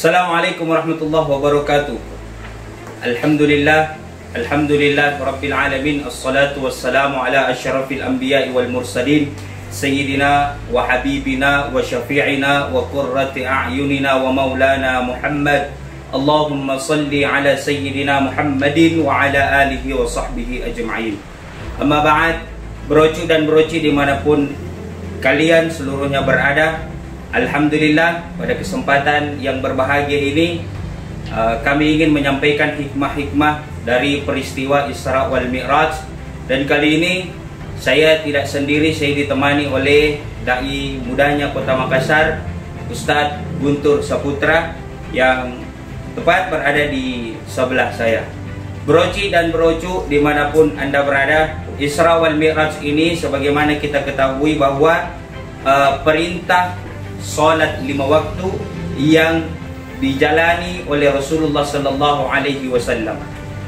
Assalamualaikum warahmatullahi wabarakatuh. Alhamdulillah Rabbil alamin. Assalatu wassalamu ala asyrafil anbiya'i wal mursalin Sayyidina wa habibina wa syafi'ina wa qurrati a'yunina wa maulana Muhammad. Allahumma salli ala Sayyidina Muhammadin wa ala alihi wa sahbihi ajma'in. Amma ba'd, brocu dan broci dimanapun kalian seluruhnya berada, alhamdulillah pada kesempatan yang berbahagia ini kami ingin menyampaikan hikmah-hikmah dari peristiwa Isra wal Mi'raj. Dan kali ini saya tidak sendiri, saya ditemani oleh dai mudanya Kota Makassar, Ustadz Guntur Saputra, yang tepat berada di sebelah saya. Broci dan brocu dimanapun anda berada, Isra wal Mi'raj ini sebagaimana kita ketahui bahwa perintah salat 5 waktu yang dijalani oleh Rasulullah sallallahu alaihi wasallam.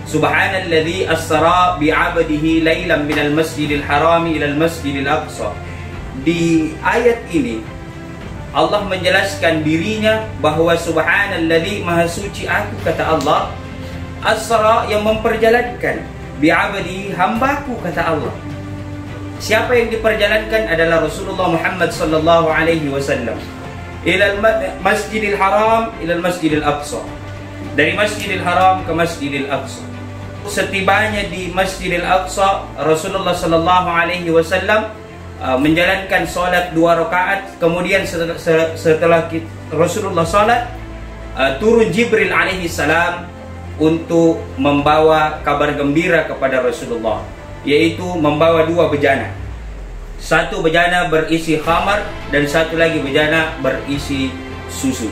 Subhanalladzi asra bi 'abdihi lailan minal masjidil harami ilal masjidil aqsa. Di ayat ini Allah menjelaskan dirinya bahwa subhanalladzi, maha suci aku, kata Allah, asra yang memperjalankan, bi 'abdihi, hambaku, kata Allah. Siapa yang diperjalankan adalah Rasulullah Muhammad sallallahu alaihi wasallam. Ilal Masjidil Haram ilal Masjidil Aqsa. Dari Masjidil Haram ke Masjidil Aqsa. Setibanya di Masjidil Aqsa, Rasulullah sallallahu alaihi wasallam menjalankan salat 2 rakaat. Kemudian setelah Rasulullah salat, turun Jibril alaihi salam untuk membawa kabar gembira kepada Rasulullah, yaitu membawa 2 bejana. Satu bejana berisi khamar dan satu lagi bejana berisi susu.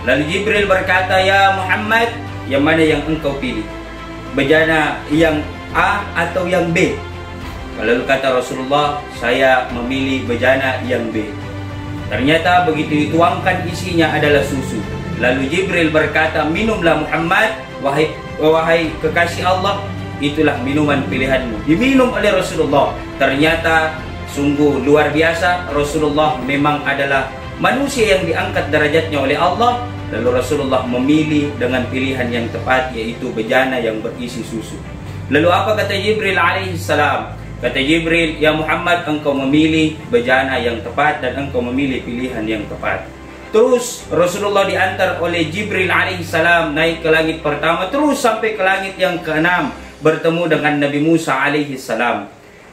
Lalu Jibril berkata, "Ya Muhammad, yang mana yang engkau pilih? Bejana yang A atau yang B?" Lalu kata Rasulullah, "Saya memilih bejana yang B." Ternyata begitu dituangkan isinya adalah susu. Lalu Jibril berkata, "Minumlah Muhammad, wahai kekasih Allah, itulah minuman pilihanmu." Diminum oleh Rasulullah. Ternyata sungguh luar biasa, Rasulullah memang adalah manusia yang diangkat derajatnya oleh Allah. Lalu Rasulullah memilih dengan pilihan yang tepat, yaitu bejana yang berisi susu. Lalu apa kata Jibril alaihi salam? Kata Jibril, "Ya Muhammad, engkau memilih bejana yang tepat dan engkau memilih pilihan yang tepat." Terus Rasulullah diantar oleh Jibril alaihi salam naik ke langit pertama, terus sampai ke langit yang ke-6, bertemu dengan Nabi Musa alaihi salam.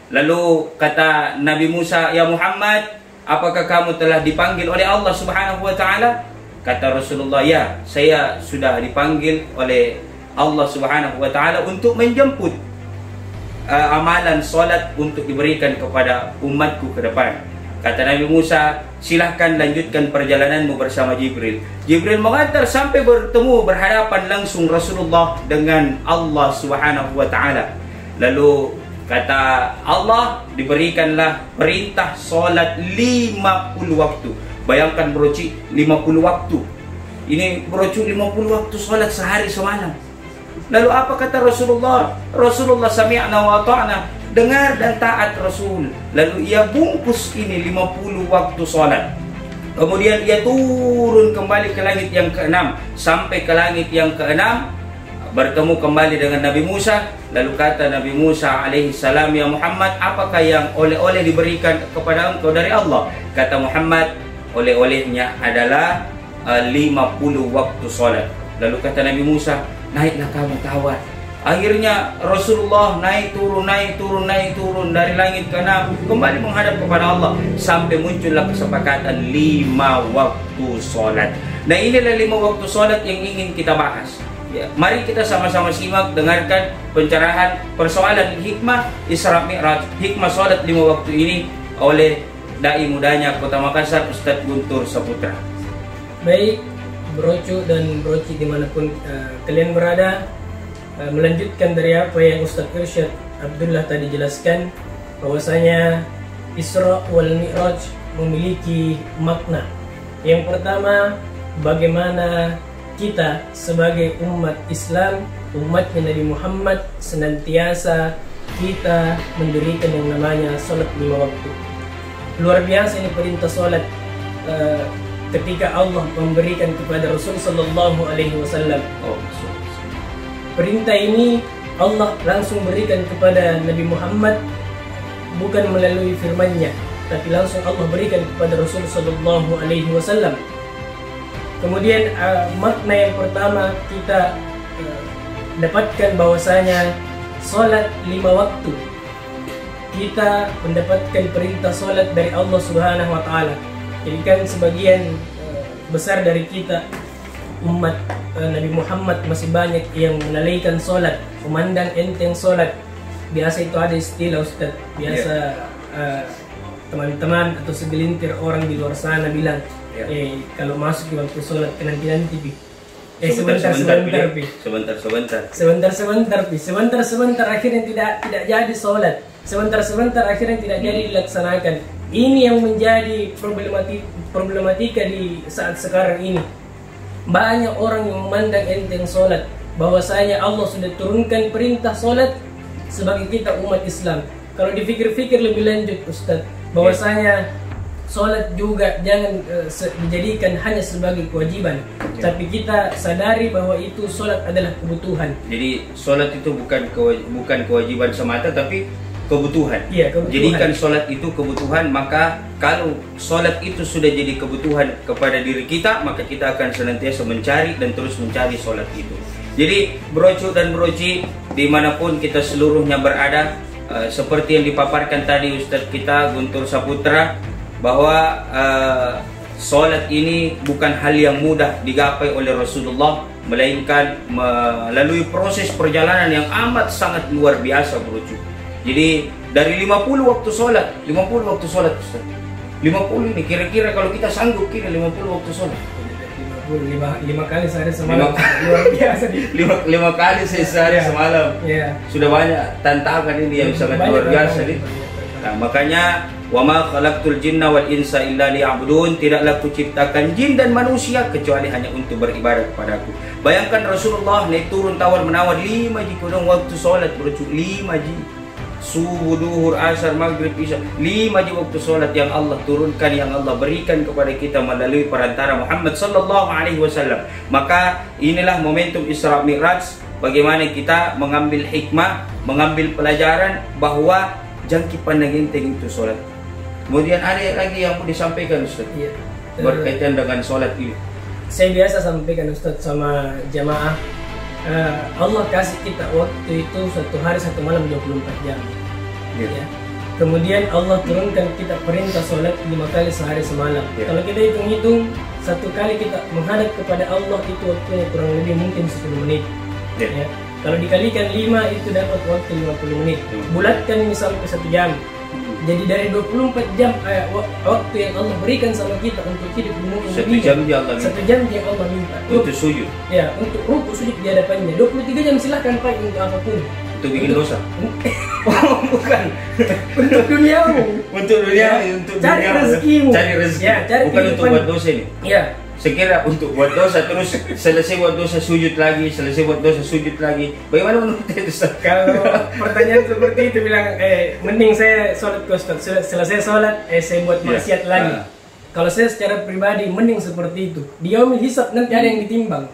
Lalu kata Nabi Musa, "Ya Muhammad, apakah kamu telah dipanggil oleh Allah Subhanahu wa taala?" Kata Rasulullah, "Ya, saya sudah dipanggil oleh Allah Subhanahu wa taala untuk menjemput amalan salat untuk diberikan kepada umatku ke depan." Kata Nabi Musa, "Silahkan lanjutkan perjalananmu bersama Jibril." Jibril mengantar sampai bertemu berhadapan langsung Rasulullah dengan Allah Subhanahu wa taala. Lalu kata Allah, diberikanlah perintah solat 50 waktu. Bayangkan broci, 50 waktu. Ini broci 50 waktu solat sehari semalam. Lalu apa kata Rasulullah? Rasulullah sami'na wa ta'na, dengar dan taat Rasul. Lalu ia bungkus ini 50 waktu solat. Kemudian ia turun kembali ke langit yang ke-6. Sampai ke langit yang ke-6, bertemu kembali dengan Nabi Musa. Lalu kata Nabi Musa alaihi salam, "Ya Muhammad, apakah yang oleh-oleh diberikan kepada engkau dari Allah?" Kata Muhammad, "Oleh-olehnya adalah 50 waktu salat." Lalu kata Nabi Musa, "Naiklah kamu tawar." Akhirnya Rasulullah naik turun dari langit ke-6, kembali menghadap kepada Allah, sampai muncullah kesepakatan 5 waktu salat. Nah, inilah 5 waktu salat yang ingin kita bahas. Ya, mari kita sama-sama simak, dengarkan pencerahan persoalan hikmah Isra Mi'raj, hikmah salat 5 waktu ini oleh dai mudanya Kota Makassar, Ustadz Guntur Saputra. Baik, brocu dan broci dimanapun kalian berada, melanjutkan dari apa yang Ustadz Irsyad Abdullah tadi jelaskan, bahwasanya Isra wal Mi'raj memiliki makna. Yang pertama, bagaimana kita sebagai umat Islam, umatnya Nabi Muhammad, senantiasa kita mendirikan yang namanya salat 5 waktu. Luar biasa ini perintah salat. ketika Allah memberikan kepada Rasul Sallallahu Alaihi Wasallam. Perintah ini Allah langsung berikan kepada Nabi Muhammad, bukan melalui firman-Nya, tapi langsung Allah berikan kepada Rasul Sallallahu Alaihi Wasallam. Kemudian makna yang pertama kita dapatkan bahwasanya salat 5 waktu. Kita mendapatkan perintah salat dari Allah Subhanahu wa taala. Jadi kan sebagian besar dari kita umat Nabi Muhammad masih banyak yang melalaikan salat, memandang enteng salat. Biasa itu ada istilah Ustaz, biasa teman-teman atau segelintir orang di luar sana bilang, kalau masuk di waktu sholat nanti sebentar akhirnya tidak jadi sholat, sebentar akhirnya tidak jadi dilaksanakan. Ini yang menjadi problematika di saat sekarang ini. Banyak orang yang memandang enteng sholat, bahwasanya Allah sudah turunkan perintah sholat sebagai kita umat Islam. Kalau dipikir-pikir lebih lanjut Ustaz, bahwasanya sholat juga jangan dijadikan hanya sebagai kewajiban, tapi kita sadari bahwa itu sholat adalah kebutuhan. Jadi sholat itu bukan kewajiban semata, tapi kebutuhan. Iya, kebutuhan. Jadikan sholat itu kebutuhan, maka kalau sholat itu sudah jadi kebutuhan kepada diri kita, maka kita akan senantiasa mencari dan terus mencari sholat itu. Jadi brocu dan broci dimanapun kita seluruhnya berada, seperti yang dipaparkan tadi Ustadz kita Guntur Saputra, bahwa sholat ini bukan hal yang mudah digapai oleh Rasulullah, melainkan melalui proses perjalanan yang amat sangat luar biasa brocu. Jadi dari 50 waktu sholat Ustaz. 50 ini kira-kira kalau kita sanggup kira 50 waktu sholat. 5 kali sehari semalam. Luar biasa nih. 5 kali sehari semalam. Yeah. Sudah banyak tantangan ini yang sangat luar biasa nih. Nah, makanya wa ma khalaqtul jinna wal insa illa liya'budun, tidaklah kuciptakan jin dan manusia kecuali hanya untuk beribadah kepadaku. Bayangkan Rasulullah naik turun tawar menawar 5 jik waktu sholat brocu, 5 jik. Subuh, duhur, asar, maghrib, isya, 5 jik waktu sholat yang Allah turunkan, yang Allah berikan kepada kita melalui perantara Muhammad sallallahu alaihi wasallam. Maka inilah momentum Isra Mi'raj, bagaimana kita mengambil hikmah, mengambil pelajaran bahwa jangki pandang enteng itu sholat. Kemudian ada lagi yang mau disampaikan Ustaz, berkaitan dengan sholat ini. Saya biasa sampaikan Ustaz sama jamaah, Allah kasih kita waktu itu 1 hari 1 malam 24 jam. Ya. Kemudian Allah turunkan kita perintah sholat 5 kali sehari semalam. Kalau kita hitung-hitung, 1 kali kita menghadap kepada Allah itu waktunya kurang lebih mungkin 10 menit. Ya. Kalau dikalikan 5 itu dapat waktu 50 menit. Bulatkan ini sampai 1 jam. Jadi dari 24 jam waktu yang Allah berikan sama kita untuk hidup di muka bumi, 1 jam dia Allah minta. 1 jam dia Allah minta. Untuk sujud. Ya, untuk rukuk sujud di hadapannya. 23 jam silahkan pakai untuk apapun. Untuk bikin dosa. Bukan. Untuk duniamu. Untuk dunia, untuk cari dunia. rezekimu. Cari rezeki. Ya, cari bukan untuk buat dosa ini. Ya. Sekira untuk buat dosa, terus selesai buat dosa sujud lagi, selesai buat dosa sujud lagi. Bagaimana menurut itu Ustaz? Kalau pertanyaan seperti itu bilang, mending saya sholat ke Ustaz, selesai sholat, saya buat maksiat lagi. Kalau saya secara pribadi, mending seperti itu. Di yaumil hisab nanti ada yang ditimbang.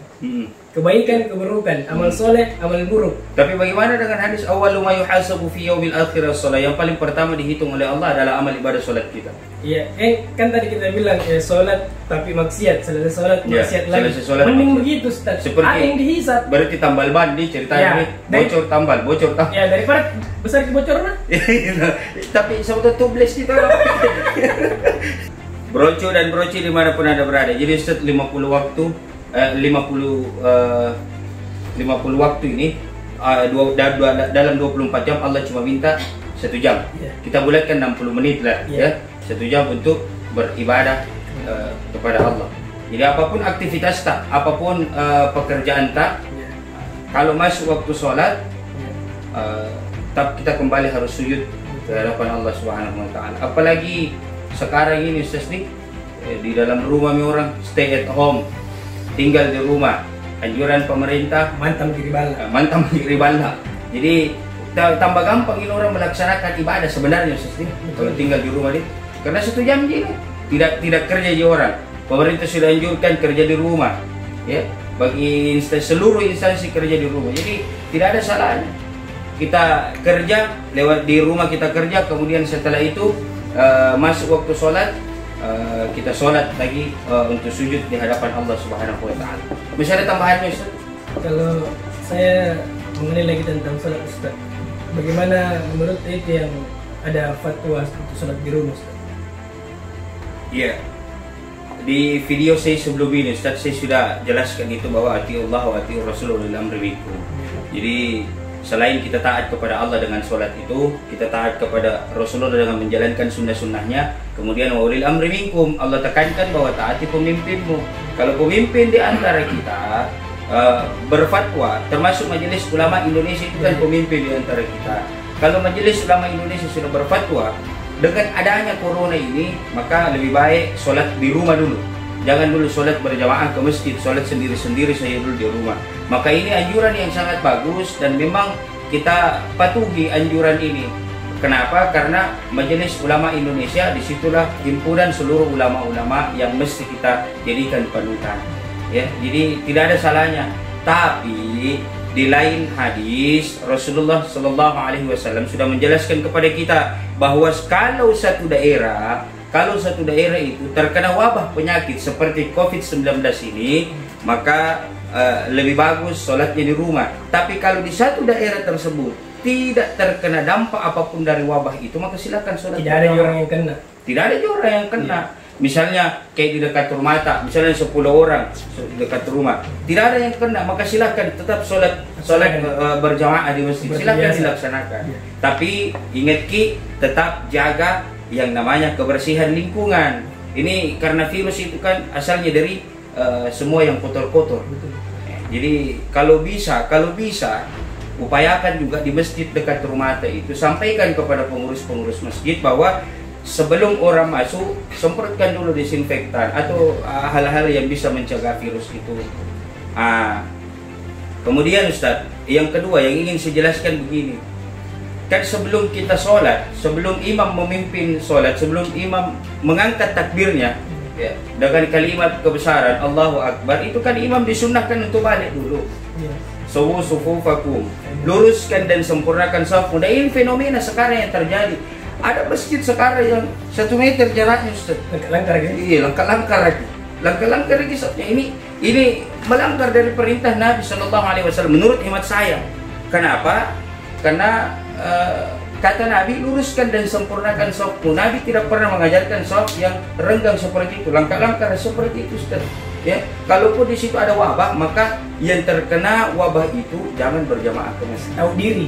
Kebaikan, keburukan, amal soleh, amal buruk. Tapi bagaimana dengan hadis awwalu ma yuhasabu fi yaumil akhir as-shalah? Yang paling pertama dihitung oleh Allah adalah amal ibadah solat kita. Iya, kan tadi kita bilang solat tapi maksiat, selesai solat maksiat lagi. Mending begitu Ustaz. Ada yang dihisab. Berarti tambal ban di ceritanya bocor tambal. Ya, daripada besar kebocor mah. Tapi sebetulnya tubles kita. Broco dan broci dimanapun Anda berada. Jadi Ustaz 50 waktu 50 waktu ini dalam 24 jam Allah cuma minta 1 jam. Kita bulatkan 60 menit lah ya. 1 jam untuk beribadah kepada Allah. Jadi apapun aktivitas tak, apapun pekerjaan tak, kalau masuk waktu sholat, kita kembali harus sujud ke hadapan Allah Subhanahu wa taala. Apalagi sekarang ini Ustaz nih, di dalam rumah orang stay at home, tinggal di rumah, anjuran pemerintah mantap diri bala. Jadi tambah gampang ini orang melaksanakan ibadah sebenarnya Ustaz nih, kalau tinggal di rumah dia. Karena 1 jam je tidak kerja je orang. Pemerintah sudah anjurkan kerja di rumah, ya, bagi seluruh instansi kerja di rumah. Jadi tidak ada salahnya kita kerja lewat di rumah, kita kerja, kemudian setelah itu masuk waktu sholat, kita sholat lagi untuk sujud di hadapan Allah Subhanahu wa Ta'ala. Bisa ada tambahannya, Ustaz? Kalau saya mengenai lagi tentang sholat, Ustaz, bagaimana menurut itu yang ada fatwa untuk sholat di rumah, Ustaz? Iya. Di video saya sebelum ini, Ustaz, saya sudah jelaskan itu bahwa atiullah wa atiur rasul ulil amri minkum. Jadi selain kita taat kepada Allah dengan sholat itu, kita taat kepada Rasulullah dengan menjalankan sunnah-sunnahnya. Kemudian wa ulil amri minkum, Allah tekankan bahwa taati pemimpinmu. Kalau pemimpin di antara kita berfatwa, termasuk Majelis Ulama Indonesia itu kan pemimpin di antara kita. Kalau Majelis Ulama Indonesia sudah berfatwa dengan adanya corona ini, maka lebih baik sholat di rumah dulu. Jangan dulu sholat berjamaah ke masjid, sholat sendiri-sendiri saya dulu di rumah. Maka ini anjuran yang sangat bagus dan memang kita patuhi anjuran ini. Kenapa? Karena Majelis Ulama Indonesia disitulah himpunan seluruh ulama-ulama yang mesti kita jadikan panutan. Ya, jadi tidak ada salahnya. Tapi di lain hadis Rasulullah Shallallahu Alaihi Wasallam sudah menjelaskan kepada kita bahwa kalau satu daerah itu terkena wabah penyakit seperti COVID-19 ini, maka lebih bagus sholatnya di rumah. Tapi kalau di satu daerah tersebut tidak terkena dampak apapun dari wabah itu, maka silakan sholat. Tidak ada orang yang kena. Tidak ada orang yang kena. Misalnya kayak di dekat rumah, misalnya 10 orang di dekat rumah, tidak ada yang kena, maka silakan tetap sholat berjamaah di masjid, silakan dilaksanakan. Tapi ingat Ki, tetap jaga yang namanya kebersihan lingkungan. Ini karena virus itu kan asalnya dari semua yang kotor-kotor. Jadi kalau bisa upayakan juga di masjid dekat rumah itu, sampaikan kepada pengurus-pengurus masjid bahwa sebelum orang masuk, semprotkan dulu disinfektan atau hal-hal yang bisa mencegah virus itu. Kemudian Ustaz, yang kedua yang ingin saya jelaskan begini. Kan sebelum kita sholat, sebelum imam memimpin sholat, sebelum imam mengangkat takbirnya, ya, dengan kalimat kebesaran Allahu Akbar, itu kan imam disunnahkan untuk balik dulu. Sawu sufufakum, luruskan dan sempurnakan safmu. Dan ini fenomena sekarang yang terjadi. Ada masjid sekarang yang 1 meter jaraknya, Ustaz. Langkah lagi? Iya, langkah lagi Ustaznya. Ini melanggar dari perintah Nabi Shallallahu Alaihi Wasallam menurut hemat saya. Kenapa? Karena kata Nabi, luruskan dan sempurnakan safmu. Nabi tidak pernah mengajarkan saf yang renggang seperti itu, langkah-langkah seperti itu, Ustaz. Ya, kalaupun di situ ada wabah, maka yang terkena wabah itu jangan berjamaah ke masjid. Tahu diri.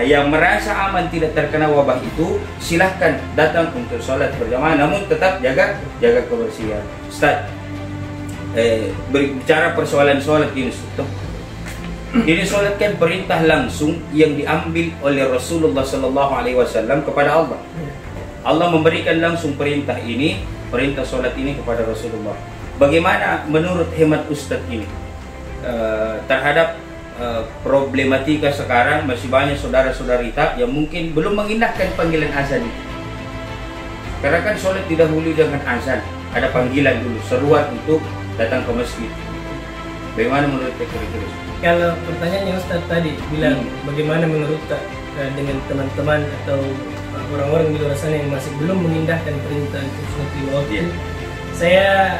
Yang merasa aman tidak terkena wabah itu silahkan datang untuk sholat berjamaah, namun tetap jaga kebersihan. Ustaz, berbicara persoalan sholat ini, Ustaz. Ini sholat kan perintah langsung yang diambil oleh Rasulullah Sallallahu Alaihi Wasallam kepada Allah. Allah memberikan langsung perintah sholat ini kepada Rasulullah. Bagaimana menurut hemat Ustadz ini terhadap problematika sekarang? Masih banyak saudara-saudara kita yang mungkin belum mengindahkan panggilan azan itu. Karena kan sholat didahului dengan azan, ada panggilan dulu, seruan untuk datang ke masjid. Bagaimana menurut kira-kira? Kalau pertanyaannya Ustadz tadi bilang bagaimana menurut dengan teman-teman atau orang-orang di luar sana yang masih belum mengindahkan perintah untuk sholat lima waktu, saya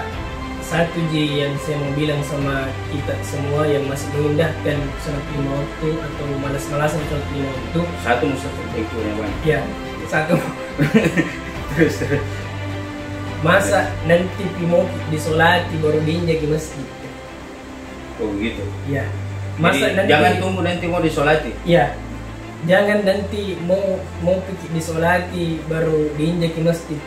satu yang saya mau bilang sama kita semua yang masih mengindahkan sholat lima waktu atau malas-malasan sholat lima waktu. Satu Mustafa itu yang mana? Ya, satu. Terus. Masa nanti mau disolati baru diinjak di masjid? Oh begitu? Ya. Masa jadi, nanti, jangan tunggu nanti mau disolati? Ya. Jangan nanti mau pergi disolati baru diinjak di masjid.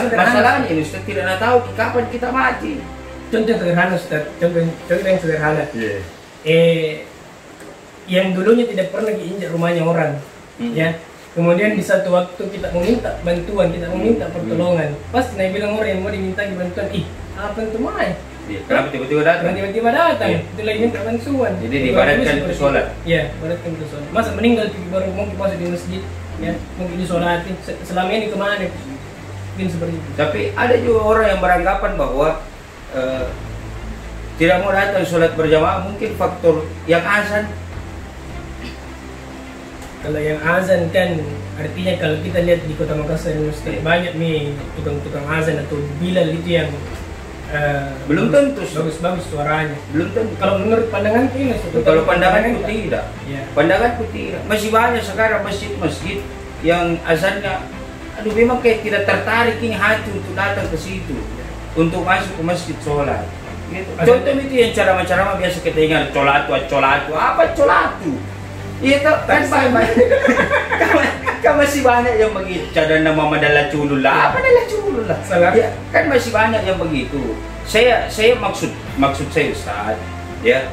Masalahnya ini Ustaz tidak tahu kapan kita mati. Contoh sederhana Ustaz, contoh yang sederhana. Yang dulunya tidak pernah diinjak rumahnya orang, ya. Kemudian di satu waktu kita meminta bantuan, kita meminta pertolongan. Pasti Nabi bilang orang yang mau diminta bantuan, apa itu mai? Kenapa tiba-tiba datang? Tiba-tiba datang, itu lagi minta bantuan. Jadi diibaratkan untuk sholat. Iya, ibaratkan untuk sholat. Masa meninggal baru mau masuk di masjid, ya, mungkin disolati. Selama ini kemana? mungkin seperti itu. Tapi ada juga orang yang beranggapan bahwa tidak mau datang sholat berjamaah mungkin faktor yang azan. Kalau yang azan kan artinya kalau kita lihat di Kota Makassar banyak nih tukang-tukang azan atau bilal itu yang belum tentu bagus suaranya. Belum tentu. Kalau menurut pandanganku ini, kalau pandanganku tidak. Ya. Pandanganku tidak. Masih banyak sekarang masjid-masjid yang azannya, aduh memang kayak tidak tertarik ini hati untuk datang ke situ, untuk masuk ke masjid sholat. Gitu. Contoh itu yang ceramah-ceramah biasa kita ingat colatu apa colatu? Iya kan kan masih banyak yang begitu. Cadang nama madala culul lah. Apa adalah culul lah? Ya, kan masih banyak yang begitu. Saya maksud saya Ustaz, ya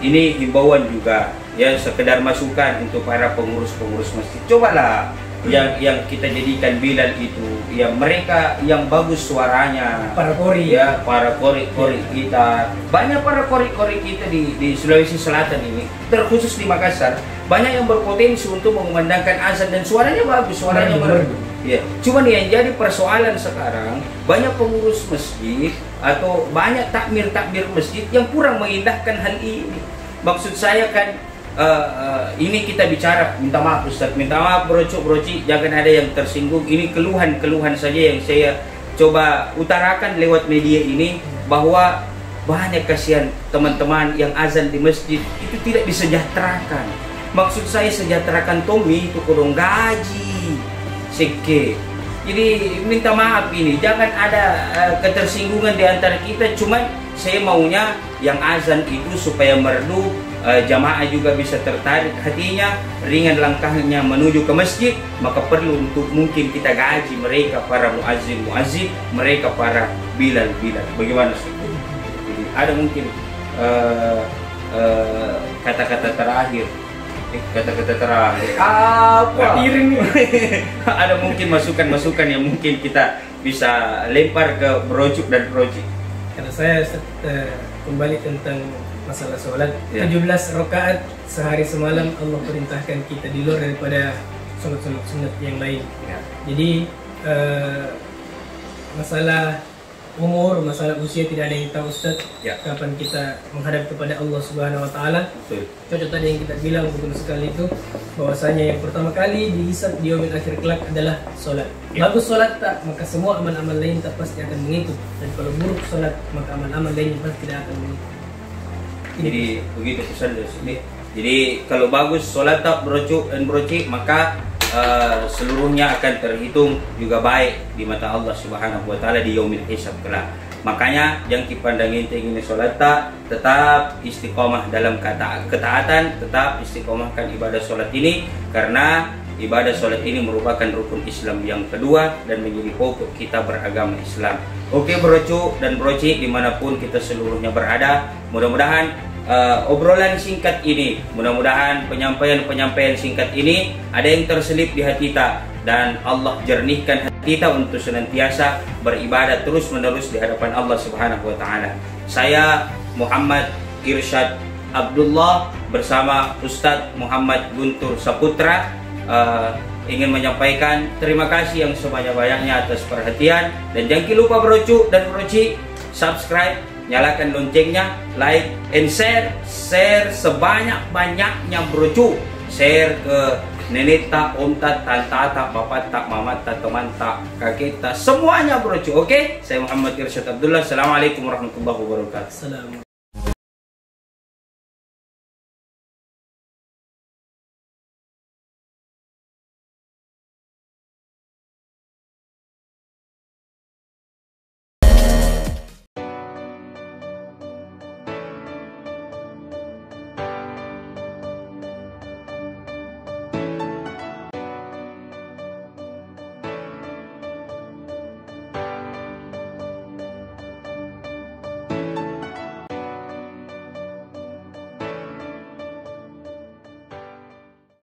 ini himbauan juga, ya sekedar masukan untuk para pengurus masjid. Cobalah yang kita jadikan bilal itu, ya mereka yang bagus suaranya, para kori, ya para kori kita. Banyak para kori kita di Sulawesi Selatan ini, terkhusus di Makassar, banyak yang berpotensi untuk mengumandangkan azan dan suaranya bagus, suaranya merdu. Ya, cuman yang jadi persoalan sekarang banyak pengurus masjid atau banyak takmir masjid yang kurang mengindahkan hal ini. Maksud saya kan ini kita bicara, minta maaf Ustaz, minta maaf broci, jangan ada yang tersinggung. Ini keluhan saja yang saya coba utarakan lewat media ini, bahwa banyak kasihan teman-teman yang azan di masjid itu tidak disejahterakan. Maksud saya sejahterakan Tommy itu kurang gaji seke. Jadi minta maaf ini, jangan ada ketersinggungan di antara kita. Cuman saya maunya yang azan itu supaya merdu, jamaah juga bisa tertarik hatinya, ringan langkahnya menuju ke masjid. Maka perlu untuk mungkin kita gaji mereka para muazzin, mereka para bilal. Bagaimana sih? Jadi ada mungkin kata-kata terakhir. Apa? Ada mungkin masukan yang mungkin kita bisa lempar ke Brocuk dan Broci. Karena saya kembali tentang masalah sholat, ya. 17 rakaat sehari semalam Allah perintahkan kita di luar daripada sunat yang lain. Ya. Jadi masalah umur, masalah usia tidak ada yang tahu Ustaz, ya. Kapan kita menghadap kepada Allah Subhanahu Wa Taala. Cocok tadi yang kita bilang, betul sekali itu, bahwasanya yang pertama kali dihisab di yaumil akhir kelak adalah sholat. Ya. Bagus sholat tak, maka semua amal-amal lain tak pasti akan mengikut. Dan kalau buruk sholat, maka amal-amal lain pasti tidak akan mengikut. Jadi begitu pesan dari sini. Jadi kalau bagus sholat tak Brocuk dan Broci, maka seluruhnya akan terhitung juga baik di mata Allah Subhanahu Wa Taala di yaumil hisab kelak. Makanya yang dipandang ini sholat tak, tetap istiqomah dalam ketaatan, tetap istiqomahkan ibadah sholat ini, karena ibadah sholat ini merupakan rukun Islam yang kedua dan menjadi pokok kita beragama Islam. Oke Brocuk dan Broci dimanapun kita seluruhnya berada, mudah-mudahan obrolan singkat ini, mudah-mudahan penyampaian singkat ini ada yang terselip di hati kita, dan Allah jernihkan hati kita untuk senantiasa beribadah terus-menerus di hadapan Allah Subhanahu Wa Taala. Saya Muhammad Irsyad Abdullah bersama Ustadz Muhammad Guntur Saputra ingin menyampaikan terima kasih yang sebanyak-banyaknya atas perhatian, dan jangan lupa Brocuk dan Broci subscribe, nyalakan loncengnya, like and share sebanyak-banyaknya Brocuk. Share ke nenek tak, om tak, tante tak, bapak tak, mama tak, teman tak, kakek tak, semuanya Brocuk. Oke? Saya Muhammad Irsyad Abdullah. Assalamualaikum warahmatullahi wabarakatuh.